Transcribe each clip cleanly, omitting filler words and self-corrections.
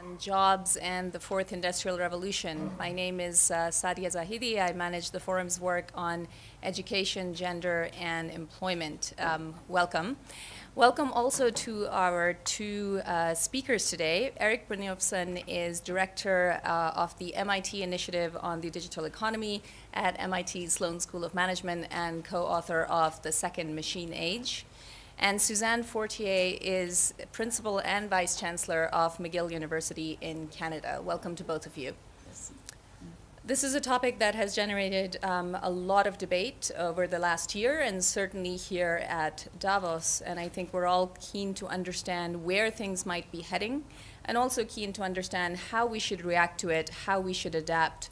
On jobs and the fourth industrial revolution. My name is Sadia Zahidi. I manage the forum's work on education, gender, and employment. Welcome. Welcome also to our two speakers today. Erik Brynjolfsson is director of the MIT Initiative on the Digital Economy at MIT Sloan School of Management and co-author of The Second Machine Age. And Suzanne Fortier is Principal and Vice Chancellor of McGill University in Canada. Welcome to both of you. This is a topic that has generated a lot of debate over the last year, and certainly here at Davos. And I think we're all keen to understand where things might be heading, and also keen to understand how we should react to it, how we should adapt,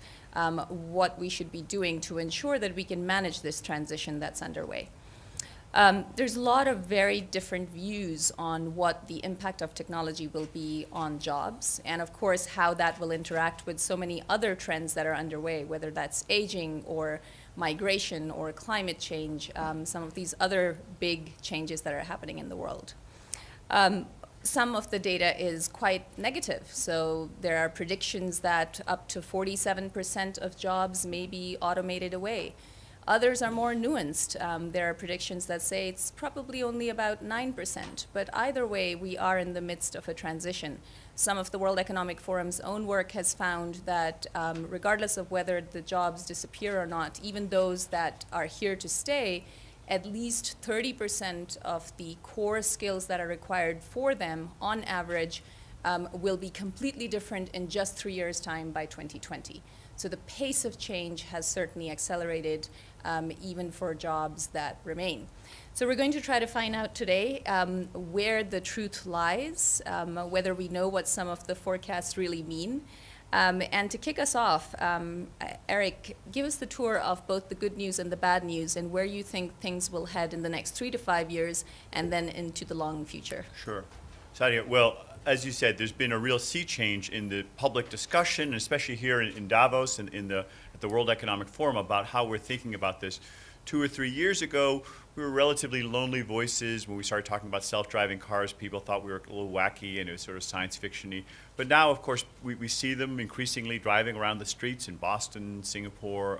what we should be doing to ensure that we can manage this transition that's underway. There's a lot of very different views on what the impact of technology will be on jobs, and of course how that will interact with so many other trends that are underway, whether that's aging or migration or climate change, some of these other big changes that are happening in the world. Some of the data is quite negative. So there are predictions that up to 47% of jobs may be automated away. Others are more nuanced. There are predictions that say it's probably only about 9%. But either way, we are in the midst of a transition. Some of the World Economic Forum's own work has found that regardless of whether the jobs disappear or not, even those that are here to stay, at least 30% of the core skills that are required for them, on average, will be completely different in just 3 years' time by 2020. So the pace of change has certainly accelerated, even for jobs that remain. So we're going to try to find out today where the truth lies, whether we know what some of the forecasts really mean. And to kick us off, Erik, give us the tour of both the good news and the bad news and where you think things will head in the next 3 to 5 years and then into the long future. Sure. Sadia, well, as you said, there's been a real sea change in the public discussion, especially here in Davos and at the World Economic Forum about how we're thinking about this. 2 or 3 years ago, we were relatively lonely voices. When we started talking about self-driving cars, people thought we were a little wacky and it was sort of science fiction-y. But now, of course, we see them increasingly driving around the streets in Boston, Singapore,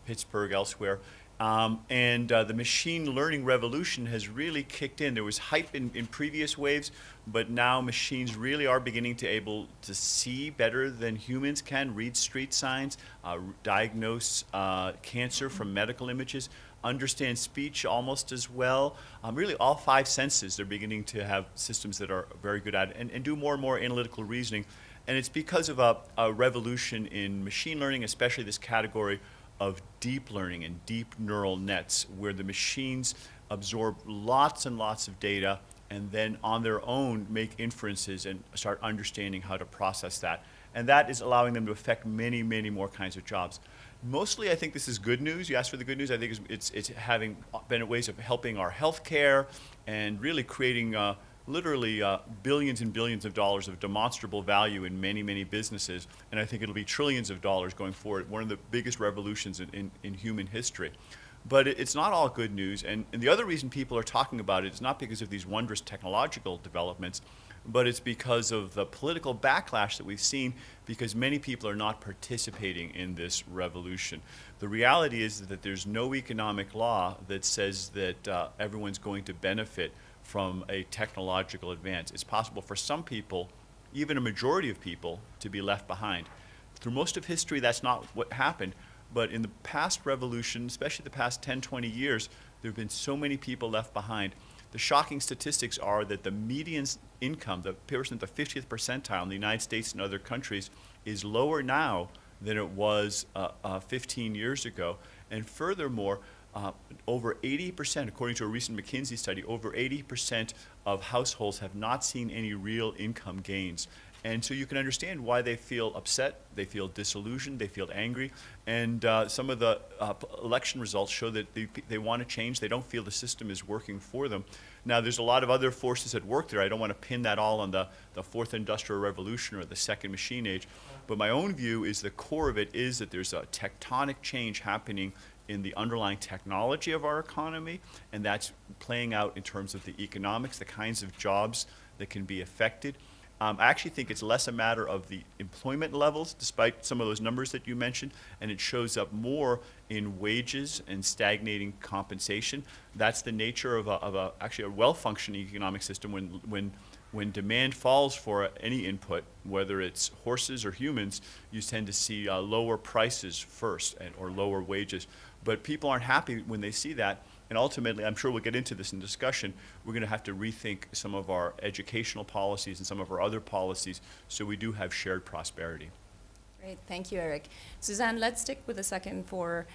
Pittsburgh, elsewhere. The machine learning revolution has really kicked in. There was hype in previous waves, but now machines really are beginning to able to see better than humans can, read street signs, diagnose cancer from medical images, understand speech almost as well. Really all 5 senses, they're beginning to have systems that are very good at it and do more and more analytical reasoning. And it's because of a revolution in machine learning, especially this category of deep learning and deep neural nets, where the machines absorb lots and lots of data and then on their own make inferences and start understanding how to process that. And that is allowing them to affect many, many more kinds of jobs. Mostly, I think this is good news. You asked for the good news. I think it's having been ways of helping our healthcare and really creating literally billions and billions of dollars of demonstrable value in many, many businesses. And I think it'll be trillions of dollars going forward, one of the biggest revolutions in human history. But it's not all good news. And the other reason people are talking about it is not because of these wondrous technological developments, but it's because of the political backlash that we've seen, because many people are not participating in this revolution. The reality is that there's no economic law that says that everyone's going to benefit from a technological advance. It's possible for some people, even a majority of people, to be left behind. Through most of history, that's not what happened, but in the past revolution, especially the past 10, 20 years, there have been so many people left behind. The shocking statistics are that the median income, the person at the 50th percentile in the United States and other countries, is lower now than it was 15 years ago. And furthermore, over 80%, according to a recent McKinsey study, over 80% of households have not seen any real income gains. And so you can understand why they feel upset, they feel disillusioned, they feel angry. And some of the election results show that they want to change. They don't feel the system is working for them. Now, there's a lot of other forces at work there. I don't want to pin that all on the fourth industrial revolution or the second machine age. But my own view is the core of it is that there's a tectonic change happening in the underlying technology of our economy, and that's playing out in terms of the economics, the kinds of jobs that can be affected. I actually think it's less a matter of the employment levels, despite some of those numbers that you mentioned, and it shows up more in wages and stagnating compensation. That's the nature of actually a well-functioning economic system. When demand falls for any input, whether it's horses or humans, you tend to see lower prices first or lower wages. But people aren't happy when they see that. And ultimately, I'm sure we'll get into this in discussion, we're going to have to rethink some of our educational policies and some of our other policies so we do have shared prosperity. Great, thank you, Eric. Suzanne, let's stick with a second for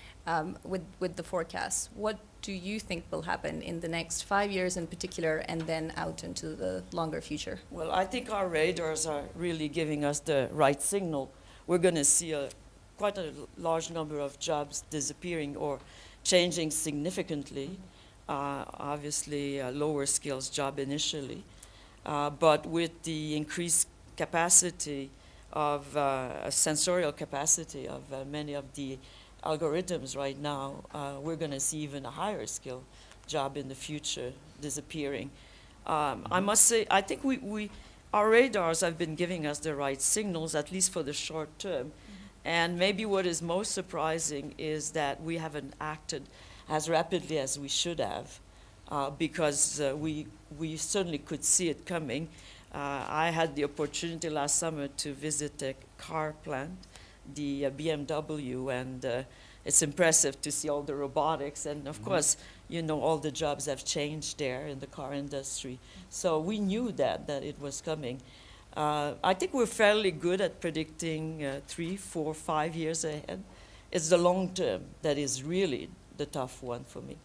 with the forecast. What do you think will happen in the next 5 years in particular, and then out into the longer future? Well, I think our radars are really giving us the right signal. We're going to see quite a large number of jobs disappearing or changing significantly. Obviously, a lower skills job initially, but with the increased capacity of sensorial capacity of many of the algorithms right now, we're going to see even a higher skill job in the future disappearing. I must say, I think our radars have been giving us the right signals, at least for the short term. And maybe what is most surprising is that we haven't acted as rapidly as we should have, because we certainly could see it coming. I had the opportunity last summer to visit a car plant, the BMW, and it's impressive to see all the robotics. And of course, you know, all the jobs have changed there in the car industry. So we knew that it was coming. I think we're fairly good at predicting 3, 4, 5 years ahead. It's the long term that is really the tough one for me.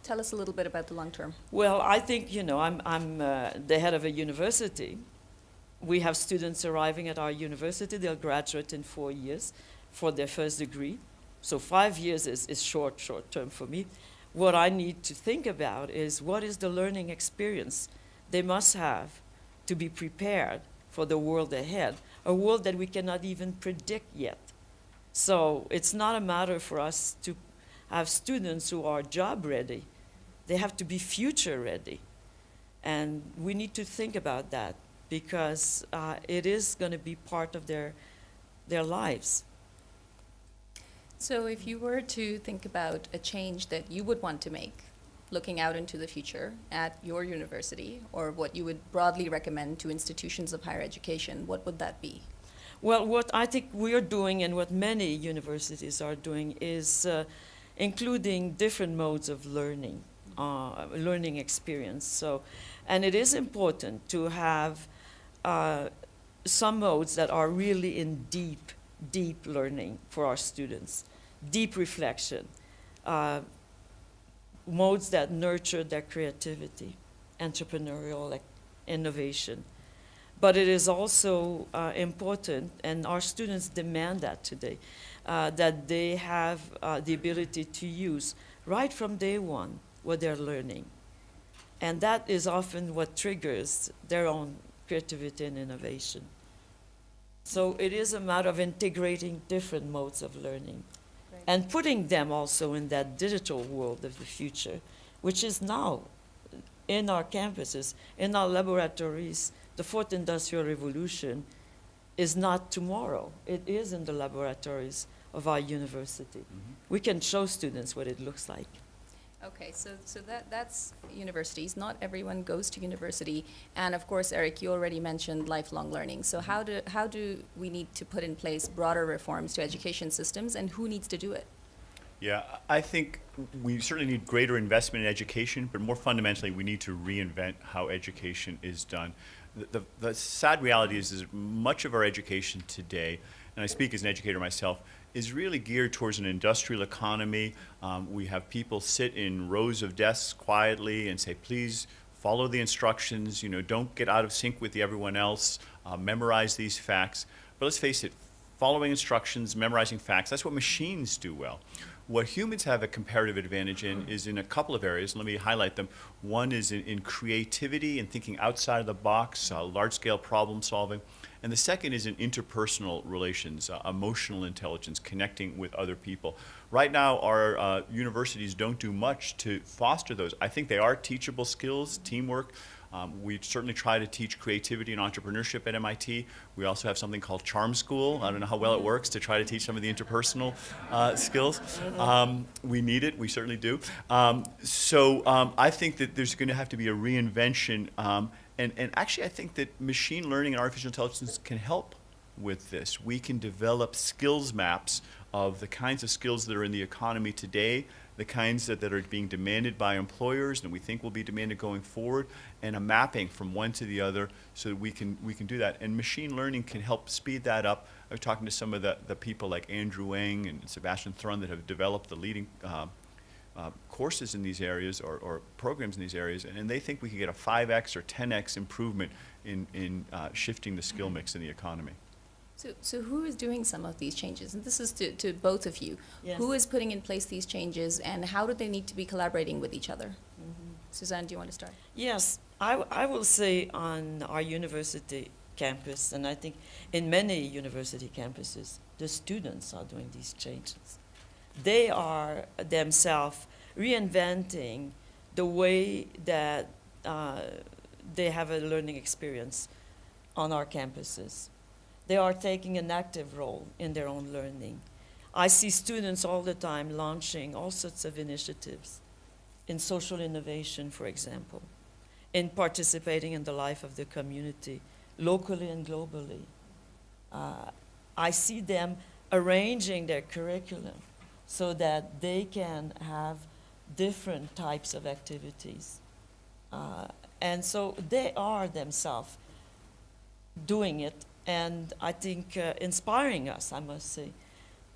Tell us a little bit about the long term. Well, I think, you know, I'm the head of a university. We have students arriving at our university. They'll graduate in 4 years for their first degree. So 5 years is short term for me. What I need to think about is what is the learning experience they must have to be prepared for the world ahead, a world that we cannot even predict yet. So it's not a matter for us to have students who are job ready. They have to be future ready. And we need to think about that because it is going to be part of their lives. So if you were to think about a change that you would want to make, looking out into the future at your university, or what you would broadly recommend to institutions of higher education, what would that be? Well, what I think we are doing and what many universities are doing is including different modes of learning, learning experience. So, and it is important to have some modes that are really in deep learning for our students, deep reflection, modes that nurture their creativity, entrepreneurial innovation. But it is also important, and our students demand that today, that they have the ability to use right from day one what they're learning. And that is often what triggers their own creativity and innovation. So it is a matter of integrating different modes of learning and putting them also in that digital world of the future, which is now in our campuses, in our laboratories. The fourth industrial revolution is not tomorrow. It is in the laboratories of our university. Mm-hmm. We can show students what it looks like. Okay, so that's universities. Not everyone goes to university. And of course, Eric, you already mentioned lifelong learning. So how do we need to put in place broader reforms to education systems, and who needs to do it? Yeah, I think we certainly need greater investment in education, but more fundamentally, we need to reinvent how education is done. The sad reality is much of our education today, and I speak as an educator myself, is really geared towards an industrial economy. We have people sit in rows of desks quietly and say, please follow the instructions, don't get out of sync with everyone else, memorize these facts. But let's face it, following instructions, memorizing facts, that's what machines do well. What humans have a comparative advantage in is in a couple of areas. Let me highlight them. One is in creativity and thinking outside of the box, large-scale problem solving. And the second is in interpersonal relations, emotional intelligence, connecting with other people. Right now, our universities don't do much to foster those. I think they are teachable skills, teamwork, We certainly try to teach creativity and entrepreneurship at MIT. We also have something called Charm School. I don't know how well it works to try to teach some of the interpersonal skills. We need it. We certainly do. I think that there's going to have to be a reinvention. And actually, I think that machine learning and artificial intelligence can help with this. We can develop skills maps of the kinds of skills that are in the economy today, the kinds that are being demanded by employers and we think will be demanded going forward, and a mapping from one to the other so that we can do that. And machine learning can help speed that up. I was talking to some of the people like Andrew Wang and Sebastian Thrun that have developed the leading courses in these areas or programs in these areas, and they think we could get a 5x or 10x improvement in shifting the skill mix in the economy. So who is doing some of these changes? And this is to both of you. Yes. Who is putting in place these changes, and how do they need to be collaborating with each other? Suzanne, do you want to start? Yes, I will say on our university campus, and I think in many university campuses, the students are doing these changes. They are themselves reinventing the way that they have a learning experience on our campuses. They are taking an active role in their own learning. I see students all the time launching all sorts of initiatives in social innovation, for example, in participating in the life of the community, locally and globally. I see them arranging their curriculum so that they can have different types of activities. And so they are themselves doing it, and I think inspiring us, I must say,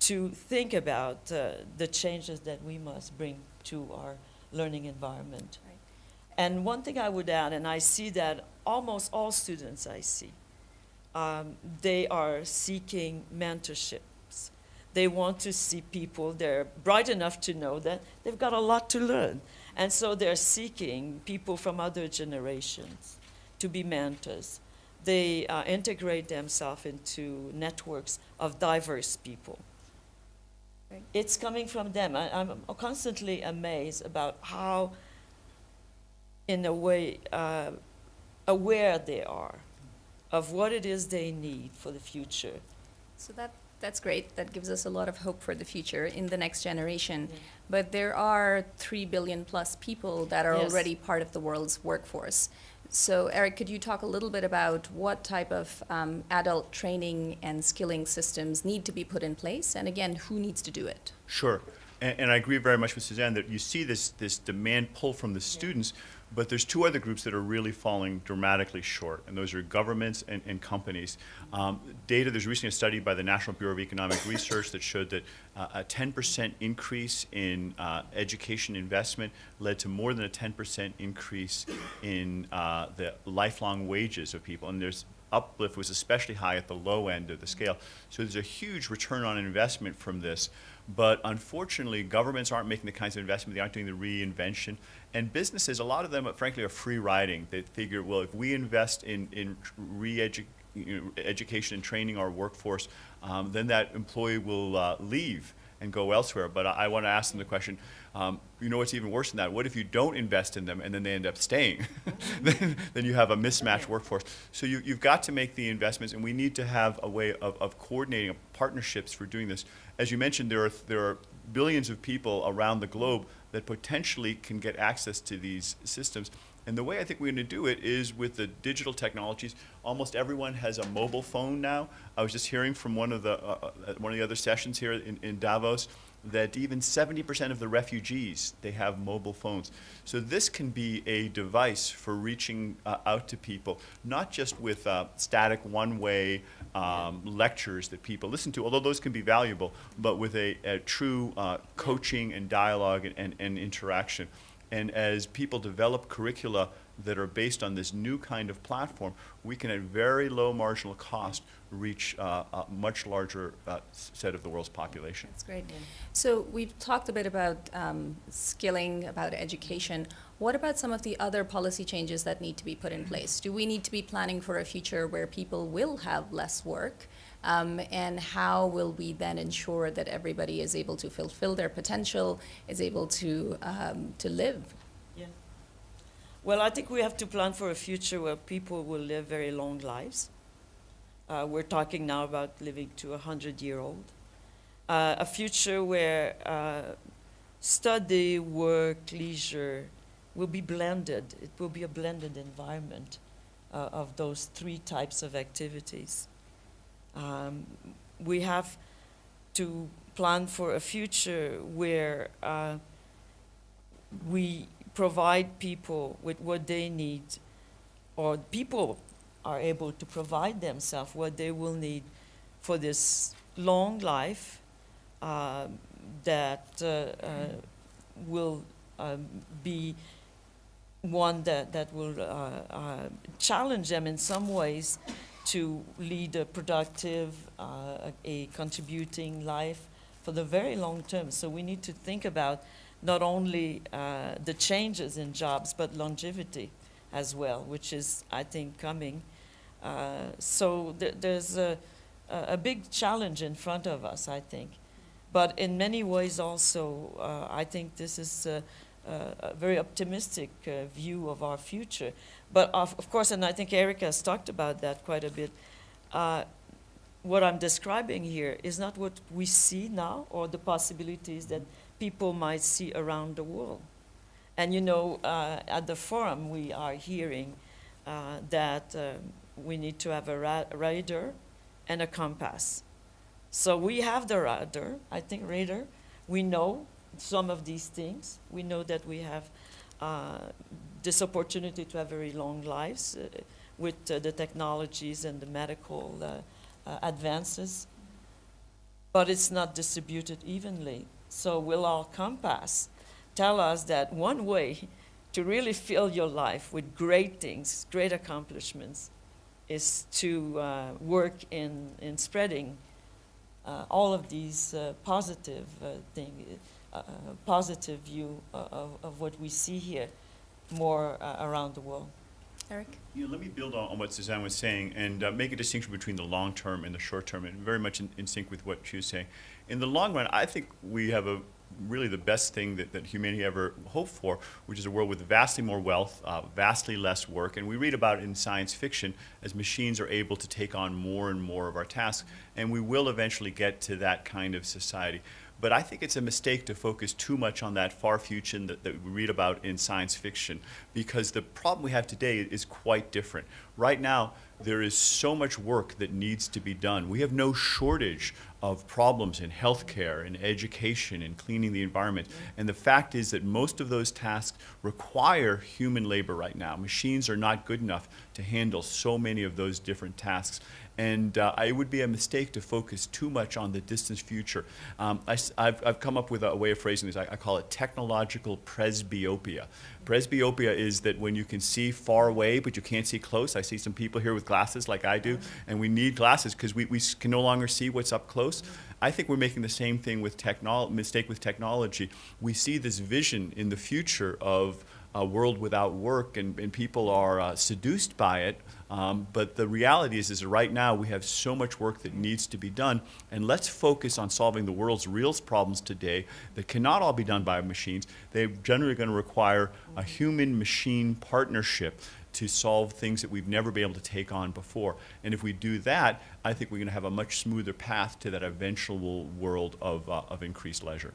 to think about the changes that we must bring to our learning environment. Right. And one thing I would add, and I see that almost all students I see, they are seeking mentorships. They want to see people, they're bright enough to know that they've got a lot to learn. And so they're seeking people from other generations to be mentors. They integrate themselves into networks of diverse people. Right. It's coming from them. I'm constantly amazed about how, in a way, aware they are of what it is they need for the future. So that's great. That gives us a lot of hope for the future in the next generation. Yeah. But there are 3 billion plus people that are Yes. already part of the world's workforce. So Eric, could you talk a little bit about what type of adult training and skilling systems need to be put in place? And again, who needs to do it? Sure. And I agree very much with Suzanne that you see this demand pull from the students, but there's two other groups that are really falling dramatically short, and those are governments and companies. There's recently a study by the National Bureau of Economic Research that showed that a 10% increase in education investment led to more than a 10% increase in the lifelong wages of people. And there's uplift was especially high at the low end of the scale. So there's a huge return on investment from this. But unfortunately, governments aren't making the kinds of investment, they aren't doing the reinvention. And businesses, a lot of them, frankly, are free riding. They figure, well, if we invest in education and training our workforce, then that employee will leave and go elsewhere. But I want to ask them the question, you know what's even worse than that? What if you don't invest in them and then they end up staying? then you have a mismatched workforce. So you've got to make the investments, and we need to have a way of coordinating partnerships for doing this. As you mentioned, there are billions of people around the globe that potentially can get access to these systems. And the way I think we're going to do it is with the digital technologies. Almost everyone has a mobile phone now. I was just hearing from one of the other sessions here in Davos that even 70% of the refugees, they have mobile phones. So this can be a device for reaching out to people, not just with static one-way lectures that people listen to, although those can be valuable, but with a true coaching and dialogue and interaction. And as people develop curricula that are based on this new kind of platform, we can at very low marginal cost reach a much larger set of the world's population. That's great. So we've talked a bit about skilling, about education. What about some of the other policy changes that need to be put in place? Do we need to be planning for a future where people will have less work? And how will we then ensure that everybody is able to fulfill their potential, is able to live? Yeah. Well, I think we have to plan for a future where people will live very long lives. We're talking now about living to 100-year-old. A future where study, work, leisure will be blended. It will be a blended environment of those three types of activities. We have to plan for a future where we provide people with what they need, or people are able to provide themselves what they will need for this long life that will be one that will challenge them in some ways to lead a productive, a contributing life for the very long term. So we need to think about not only the changes in jobs, but longevity as well, which is, I think, coming. So there's a big challenge in front of us, I think. But in many ways also, I think this is a very optimistic view of our future. But of course, and I think Erica has talked about that quite a bit, what I'm describing here is not what we see now or the possibilities that people might see around the world. And you know, at the forum we are hearing that we need to have a radar and a compass. So we have the radar, I think radar. We know some of these things. We know that we have this opportunity to have very long lives with the technologies and the medical advances, but it's not distributed evenly. So will our compass tell us that one way to really fill your life with great things, great accomplishments, is to work in spreading all of these positive things, positive view of what we see here more around the world. Eric? You know, let me build on what Suzanne was saying and make a distinction between the long term and the short term, and very much in sync with what she was saying. In the long run, I think we have really the best thing that humanity ever hoped for, which is a world with vastly more wealth, vastly less work. And we read about it in science fiction as machines are able to take on more and more of our tasks, and we will eventually get to that kind of society. But I think it's a mistake to focus too much on that far future that we read about in science fiction, because the problem we have today is quite different. Right now, there is so much work that needs to be done. We have no shortage of problems in healthcare, in education, in cleaning the environment. And the fact is that most of those tasks require human labor right now. Machines are not good enough to handle so many of those different tasks. And it would be a mistake to focus too much on the distant future. I've come up with a way of phrasing this. I call it technological presbyopia. Presbyopia is that when you can see far away, but you can't see close. I see some people here with glasses like I do, and we need glasses because we can no longer see what's up close. I think we're making the same thing with mistake with technology. We see this vision in the future of a world without work, and people are seduced by it. But the reality is that right now we have so much work that needs to be done, and let's focus on solving the world's real problems today that cannot all be done by machines. They're generally going to require a human-machine partnership to solve things that we've never been able to take on before. And if we do that, I think we're going to have a much smoother path to that eventual world of increased leisure.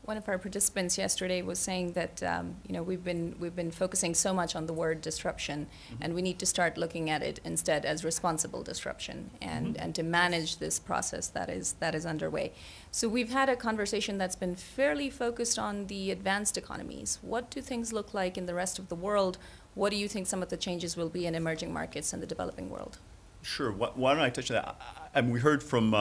One of our participants yesterday was saying that we've been focusing so much on the word disruption, and we need to start looking at it instead as responsible disruption, and to manage this process that is underway. So we've had a conversation that's been fairly focused on the advanced economies. What do things look like in the rest of the world? What do you think some of the changes will be in emerging markets and the developing world? Sure. Why don't I touch on that? We heard from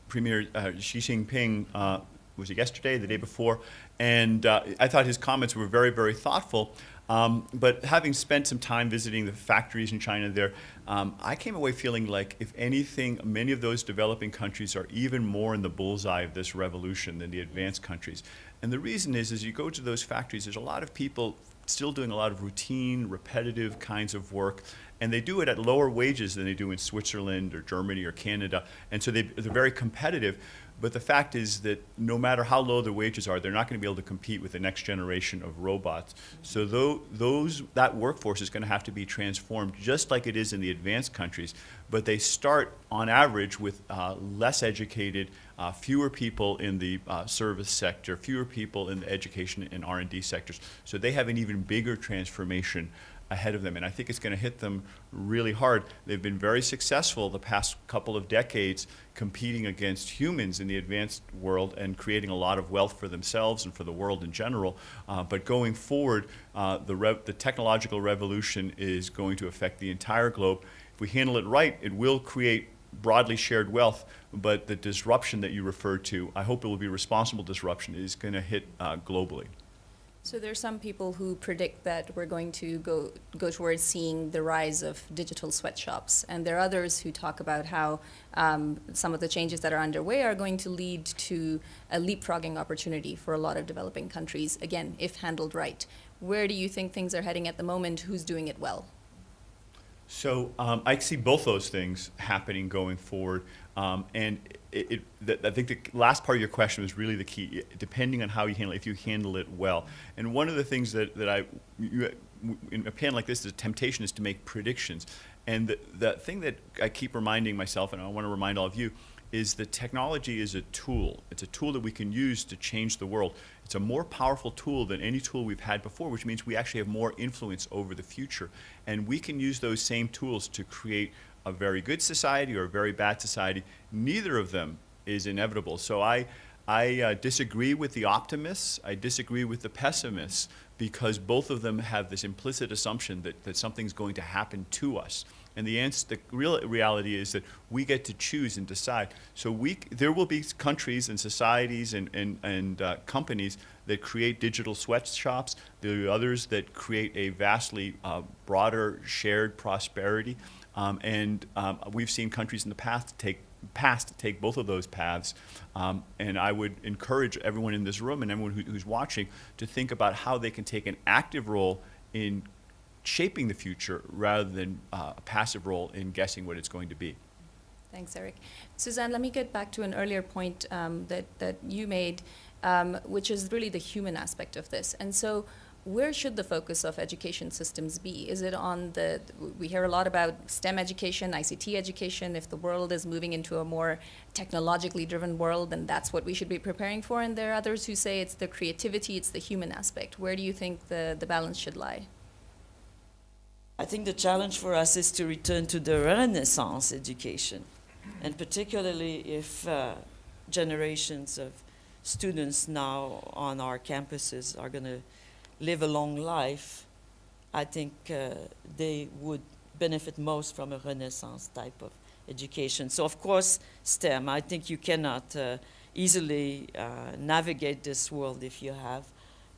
Premier Xi Jinping. Was it yesterday, the day before? And I thought his comments were very, very thoughtful. But having spent some time visiting the factories in China there, I came away feeling like, if anything, many of those developing countries are even more in the bullseye of this revolution than the advanced countries. And the reason is, as you go to those factories, there's a lot of people still doing a lot of routine, repetitive kinds of work, and they do it at lower wages than they do in Switzerland or Germany or Canada, and so they're very competitive. But the fact is that no matter how low the wages are, they're not going to be able to compete with the next generation of robots. So that workforce is going to have to be transformed just like it is in the advanced countries. But they start, on average, with less educated, fewer people in the service sector, fewer people in the education and R&D sectors. So they have an even bigger transformation ahead of them, and I think it's going to hit them really hard. They've been very successful the past couple of decades competing against humans in the advanced world and creating a lot of wealth for themselves and for the world in general. But going forward, the technological revolution is going to affect the entire globe. If we handle it right, it will create broadly shared wealth, but the disruption that you referred to, I hope it will be responsible disruption, is going to hit globally. So there are some people who predict that we're going to go towards seeing the rise of digital sweatshops, and there are others who talk about how some of the changes that are underway are going to lead to a leapfrogging opportunity for a lot of developing countries, again, if handled right. Where do you think things are heading at the moment? Who's doing it well? So I see both those things happening going forward, and I think the last part of your question was really the key, depending on how you handle it, if you handle it well. And one of the things that in a panel like this, the temptation is to make predictions. And the thing that I keep reminding myself, and I want to remind all of you, is that technology is a tool. It's a tool that we can use to change the world. It's a more powerful tool than any tool we've had before, which means we actually have more influence over the future. And we can use those same tools to create a very good society or a very bad society. Neither of them is inevitable. So I disagree with the optimists. I disagree with the pessimists, because both of them have this implicit assumption that something's going to happen to us. And the real reality is that we get to choose and decide. So there will be countries and societies and companies that create digital sweatshops. There are others that create a vastly broader shared prosperity. We've seen countries in the past take both of those paths. And I would encourage everyone in this room and everyone who's watching to think about how they can take an active role in shaping the future rather than a passive role in guessing what it's going to be. Thanks, Eric. Suzanne, let me get back to an earlier point that you made, which is really the human aspect of this. And so where should the focus of education systems be? Is it on we hear a lot about STEM education, ICT education. If the world is moving into a more technologically driven world, then that's what we should be preparing for. And there are others who say it's the creativity, it's the human aspect. Where do you think the balance should lie? I think the challenge for us is to return to the Renaissance education, and particularly if generations of students now on our campuses are going to live a long life, I think they would benefit most from a Renaissance type of education. So of course, STEM, I think you cannot easily navigate this world if you have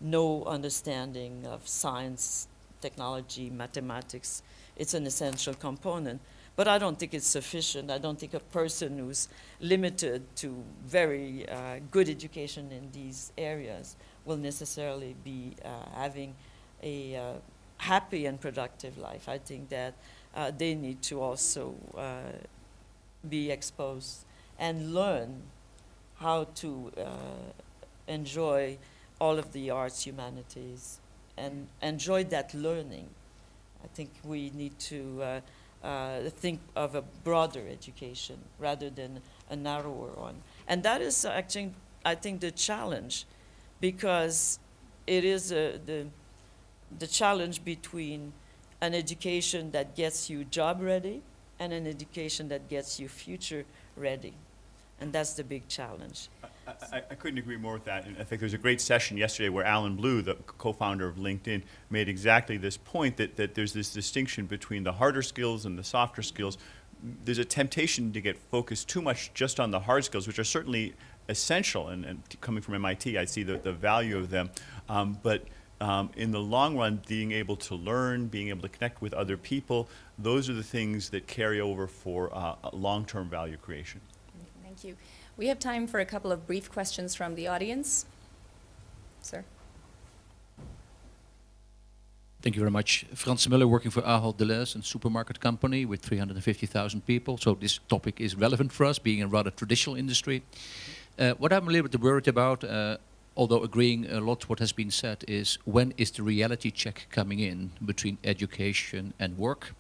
no understanding of science, technology, mathematics. It's an essential component. But I don't think it's sufficient. I don't think a person who's limited to very good education in these areas will necessarily be having a happy and productive life. I think that they need to also be exposed and learn how to enjoy all of the arts, humanities, and enjoy that learning. I think we need to think of a broader education rather than a narrower one. And that is actually, I think, the challenge, because it is the challenge between an education that gets you job ready and an education that gets you future ready. And that's the big challenge. I couldn't agree more with that. And I think there was a great session yesterday where Alan Blue, the co-founder of LinkedIn, made exactly this point, that there's this distinction between the harder skills and the softer skills. There's a temptation to get focused too much just on the hard skills, which are certainly essential. And coming from MIT, I see the value of them. But in the long run, being able to learn, being able to connect with other people, those are the things that carry over for long-term value creation. Thank you. We have time for a couple of brief questions from the audience. Sir. Thank you very much. Frans Muller, working for Ahold Delhaize, a supermarket company with 350,000 people. So this topic is relevant for us, being a rather traditional industry. What I'm a little bit worried about, although agreeing a lot what has been said, is when is the reality check coming in between education and work?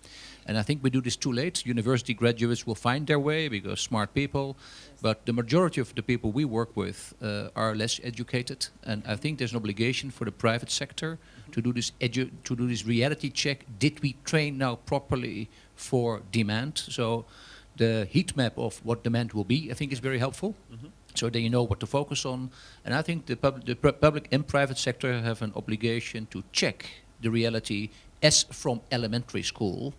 And I think we do this too late. University graduates will find their way because smart people, but the majority of the people we work with are less educated. And I think there's an obligation for the private sector to do this reality check. Did we train now properly for demand? So the heat map of what demand will be, I think, is very helpful. So then you know what to focus on. And I think the public and private sector have an obligation to check the reality as from elementary school,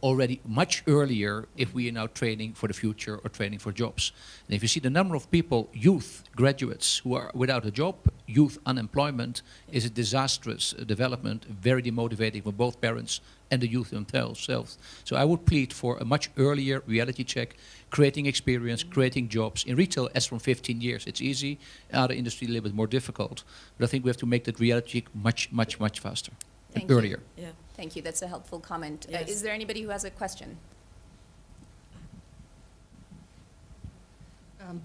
already much earlier if we are now training for the future or training for jobs. And if you see the number of people, youth graduates who are without a job, youth unemployment is a disastrous development, very demotivating for both parents and the youth themselves. So I would plead for a much earlier reality check, creating experience, creating jobs. In retail, as from 15 years, it's easy. Other industry, a little bit more difficult. But I think we have to make that reality check much faster. Thank you. Earlier. Yeah. Thank you. That's a helpful comment. Yes. Is there anybody who has a question?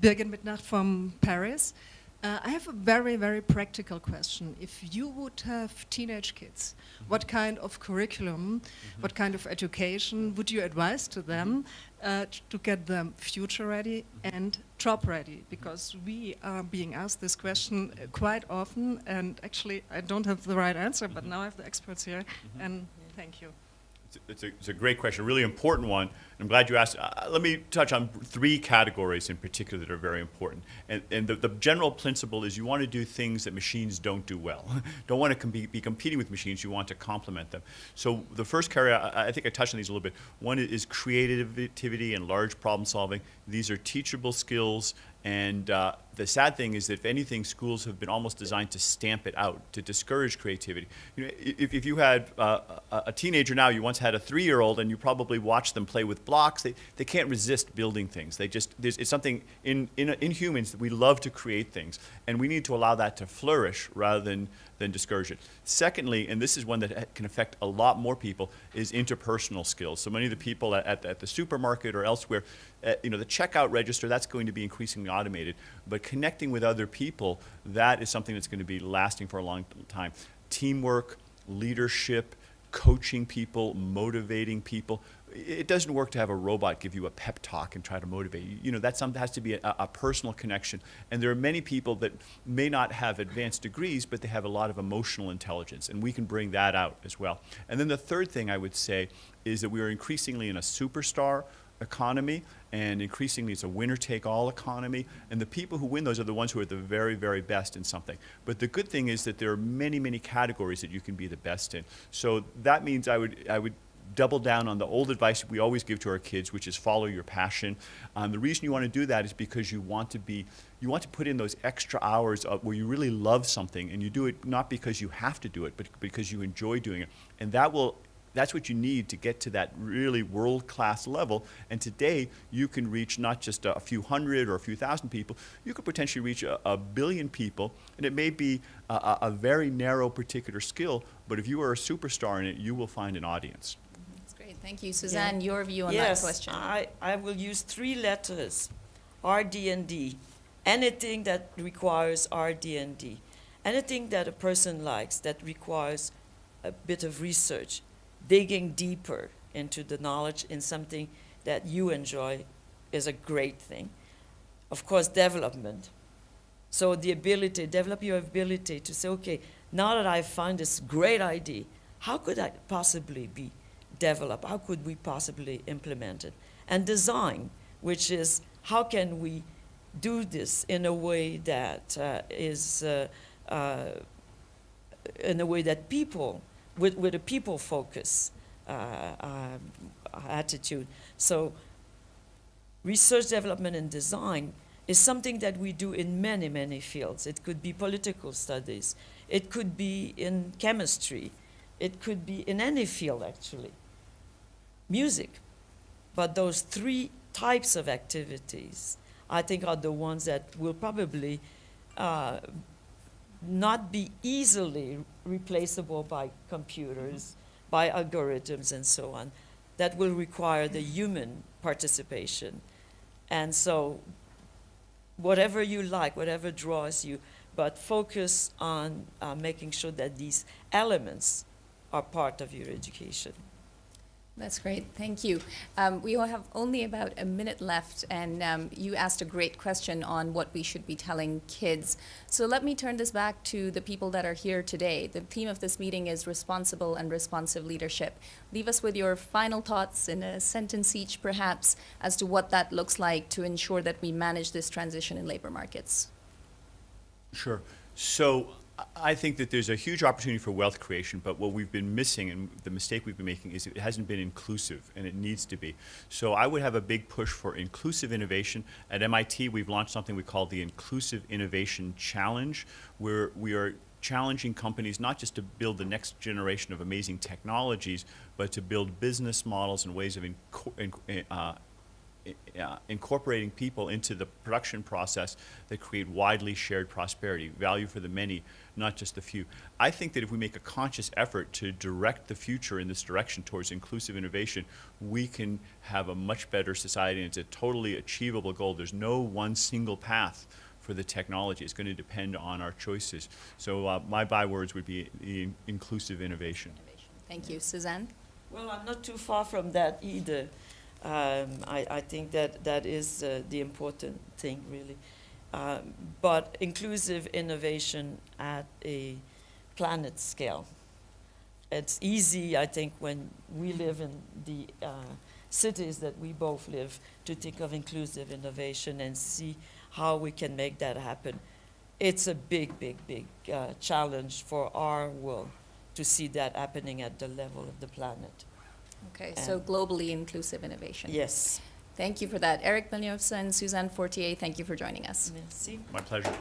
Birgit Mitnacht from Paris. I have a very, very practical question. If you would have teenage kids, what kind of curriculum, what kind of education would you advise to them to get them future ready and job ready? Because we are being asked this question quite often, and actually I don't have the right answer, but now I have the experts here, and thank you. It's a great question, a really important one. I'm glad you asked. Let me touch on 3 categories in particular that are very important. And the general principle is you want to do things that machines don't do well. Don't want to be competing with machines, you want to complement them. So the first area, I think I touched on these a little bit. One is creativity and large problem solving. These are teachable skills. And the sad thing is that if anything, schools have been almost designed to stamp it out, to discourage creativity. You know, if you had a teenager now, you once had a 3-year-old, and you probably watched them play with blocks, they can't resist building things. It's something in humans that we love to create things, and we need to allow that to flourish rather than discourage it. Secondly, and this is one that can affect a lot more people, is interpersonal skills. So many of the people at the supermarket or elsewhere, the checkout register, that's going to be increasingly automated, but connecting with other people, that is something that's going to be lasting for a long time. Teamwork, leadership, coaching people, motivating people. It doesn't work to have a robot give you a pep talk and try to motivate you. You know, that has to be a personal connection. And there are many people that may not have advanced degrees, but they have a lot of emotional intelligence, and we can bring that out as well. And then the third thing I would say is that we are increasingly in a superstar economy, and increasingly it's a winner-take-all economy, and the people who win those are the ones who are the very, very best in something. But the good thing is that there are many, many categories that you can be the best in. So that means I would double down on the old advice we always give to our kids, which is follow your passion. The reason you want to do that is because you want to put in those extra hours where you really love something, and you do it not because you have to do it, but because you enjoy doing it. And that's what you need to get to that really world-class level. And today, you can reach not just a few hundred or a few thousand people, you could potentially reach a billion people, and it may be a very narrow particular skill, but if you are a superstar in it, you will find an audience. That's great. Thank you. Suzanne, your view on Yes, that question. I will use 3 letters, RD&D. Anything that requires RD&D. Anything that a person likes that requires a bit of research, digging deeper into the knowledge in something that you enjoy is a great thing. Of course, development. So develop your ability to say, okay, now that I've found this great idea, how could I possibly be developed? How could we possibly implement it? And design, which is how can we do this in a way that people, with a people focus attitude. So research, development, and design is something that we do in many, many fields. It could be political studies. It could be in chemistry. It could be in any field, actually. Music. But those 3 types of activities, I think, are the ones that will probably not be easily replaceable by computers, by algorithms, and so on, that will require the human participation. And so whatever you like, whatever draws you, but focus on making sure that these elements are part of your education. That's great. Thank you. We will have only about a minute left, and you asked a great question on what we should be telling kids. So let me turn this back to the people that are here today. The theme of this meeting is responsible and responsive leadership. Leave us with your final thoughts in a sentence each, perhaps, as to what that looks like to ensure that we manage this transition in labor markets. Sure. So I think that there's a huge opportunity for wealth creation, but what we've been missing and the mistake we've been making is it hasn't been inclusive, and it needs to be. So I would have a big push for inclusive innovation. At MIT, we've launched something we call the Inclusive Innovation Challenge, where we are challenging companies not just to build the next generation of amazing technologies, but to build business models and ways of incorporating people into the production process that create widely shared prosperity, value for the many, not just the few. I think that if we make a conscious effort to direct the future in this direction towards inclusive innovation, we can have a much better society, and it's a totally achievable goal. There's no one single path for the technology. It's going to depend on our choices. So my bywords would be inclusive innovation. Thank you. Suzanne? Well, I'm not too far from that either. I think that is the important thing, really. But inclusive innovation at a planet scale. It's easy, I think, when we live in the cities that we both live, to think of inclusive innovation and see how we can make that happen. It's a big, big, big challenge for our world to see that happening at the level of the planet. Okay, so globally inclusive innovation. Yes. Thank you for that. Eric Villeneuve and Suzanne Fortier, thank you for joining us. Merci. My pleasure.